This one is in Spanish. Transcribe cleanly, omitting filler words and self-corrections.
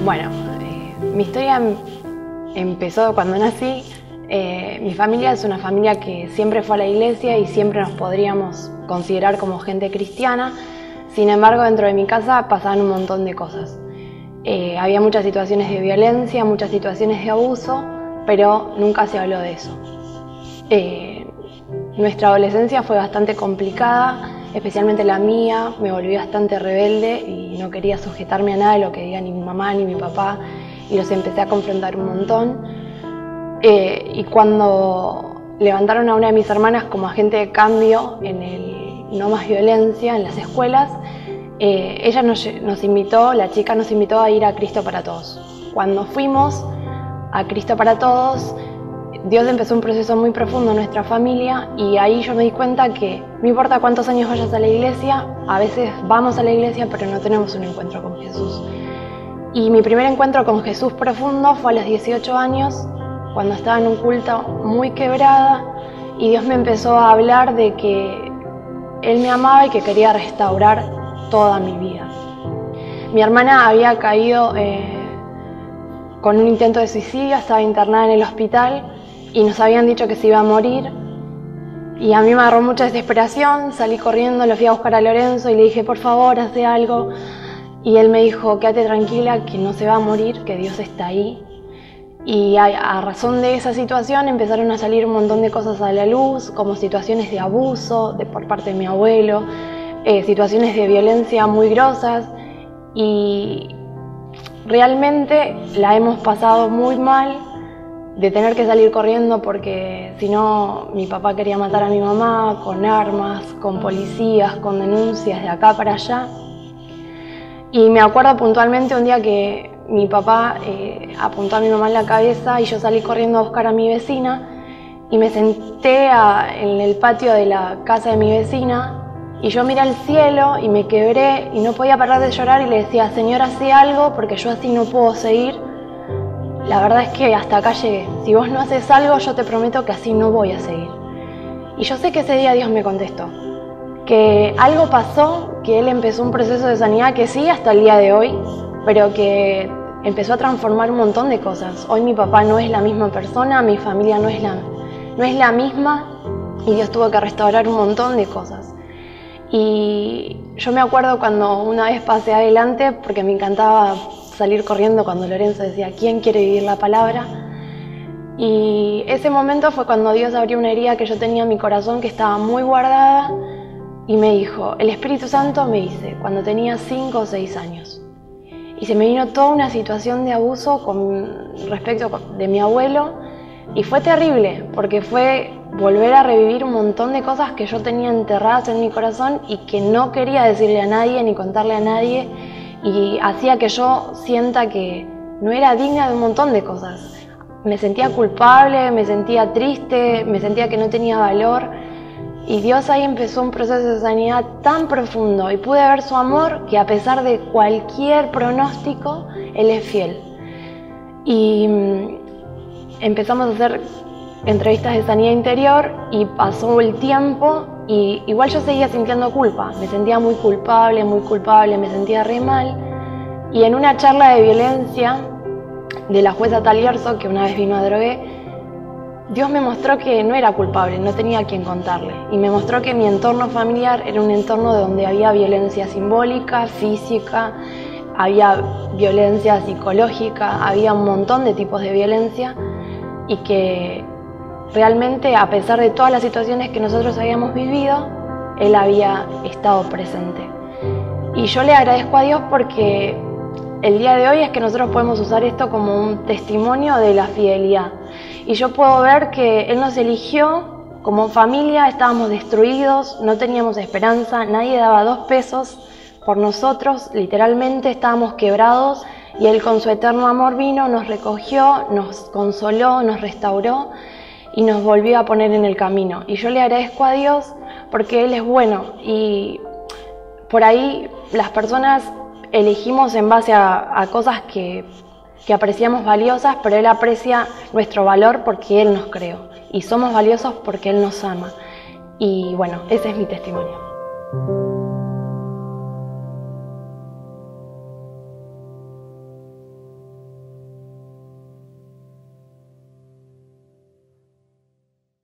Bueno, mi historia empezó cuando nací. Mi familia es una familia que siempre fue a la iglesia y siempre nos podríamos considerar como gente cristiana. Sin embargo, dentro de mi casa pasaban un montón de cosas. Había muchas situaciones de violencia, muchas situaciones de abuso, pero nunca se habló de eso. Nuestra adolescencia fue bastante complicada, especialmente la mía. Me volví bastante rebelde y no quería sujetarme a nada de lo que diga ni mi mamá ni mi papá, y los empecé a confrontar un montón. Y cuando levantaron a una de mis hermanas como agente de cambio en el No Más Violencia en las escuelas, ella nos invitó, la chica nos invitó a ir a Cristo para Todos. Cuando fuimos a Cristo para Todos, Dios empezó un proceso muy profundo en nuestra familia, y ahí yo me di cuenta que no importa cuántos años vayas a la iglesia, a veces vamos a la iglesia pero no tenemos un encuentro con Jesús. Y mi primer encuentro con Jesús profundo fue a los 18 años, cuando estaba en un culto muy quebrada, y Dios me empezó a hablar de que Él me amaba y que quería restaurar toda mi vida. Mi hermana había caído con un intento de suicidio, estaba internada en el hospital y nos habían dicho que se iba a morir. Y a mí me agarró mucha desesperación, salí corriendo, lo fui a buscar a Lorenzo y le dije, por favor, hace algo. Y él me dijo, quédate tranquila, que no se va a morir, que Dios está ahí. Y a razón de esa situación empezaron a salir un montón de cosas a la luz, como situaciones de abuso por parte de mi abuelo, situaciones de violencia muy grosas, y realmente la hemos pasado muy mal de tener que salir corriendo, porque si no mi papá quería matar a mi mamá con armas, con policías, con denuncias de acá para allá. Y me acuerdo puntualmente un día que mi papá apuntó a mi mamá en la cabeza y yo salí corriendo a buscar a mi vecina y me senté en el patio de la casa de mi vecina, y yo miré al cielo y me quebré y no podía parar de llorar, y le decía, Señor, hace algo porque yo así no puedo seguir. La verdad es que hasta acá llegué. Si vos no haces algo, yo te prometo que así no voy a seguir. Y yo sé que ese día Dios me contestó, que algo pasó, que Él empezó un proceso de sanidad que sigue hasta el día de hoy, pero que empezó a transformar un montón de cosas. Hoy mi papá no es la misma persona, mi familia no es la misma, y Dios tuvo que restaurar un montón de cosas. Y yo me acuerdo cuando una vez pasé adelante, porque me encantaba salir corriendo cuando Lorenzo decía, ¿quién quiere vivir la palabra? Y ese momento fue cuando Dios abrió una herida que yo tenía en mi corazón, que estaba muy guardada, y me dijo, el Espíritu Santo me dice, cuando tenía 5 o 6 años. Y se me vino toda una situación de abuso con respecto de mi abuelo, y fue terrible, porque fue volver a revivir un montón de cosas que yo tenía enterradas en mi corazón y que no quería decirle a nadie ni contarle a nadie, y hacía que yo sienta que no era digna de un montón de cosas. Me sentía culpable, me sentía triste, me sentía que no tenía valor, y Dios ahí empezó un proceso de sanidad tan profundo, y pude ver su amor, que a pesar de cualquier pronóstico, Él es fiel. Y empezamos a hacer entrevistas de sanidad interior, y pasó el tiempo y igual yo seguía sintiendo culpa. Me sentía muy culpable, me sentía re mal. Y en una charla de violencia de la jueza Talierzo, que una vez vino a Drogué, Dios me mostró que no era culpable, no tenía a quien contarle. Y me mostró que mi entorno familiar era un entorno donde había violencia simbólica, física, había violencia psicológica, había un montón de tipos de violencia, y que realmente, a pesar de todas las situaciones que nosotros habíamos vivido, Él había estado presente. Y yo le agradezco a Dios porque el día de hoy es que nosotros podemos usar esto como un testimonio de la fidelidad. Y yo puedo ver que Él nos eligió como familia, estábamos destruidos, no teníamos esperanza, nadie daba 2 pesos por nosotros, literalmente estábamos quebrados, y Él con su eterno amor vino, nos recogió, nos consoló, nos restauró y nos volvió a poner en el camino. Y yo le agradezco a Dios porque Él es bueno, y por ahí las personas elegimos en base a cosas que apreciamos valiosas, pero Él aprecia nuestro valor porque Él nos creó, y somos valiosos porque Él nos ama. Y bueno, ese es mi testimonio.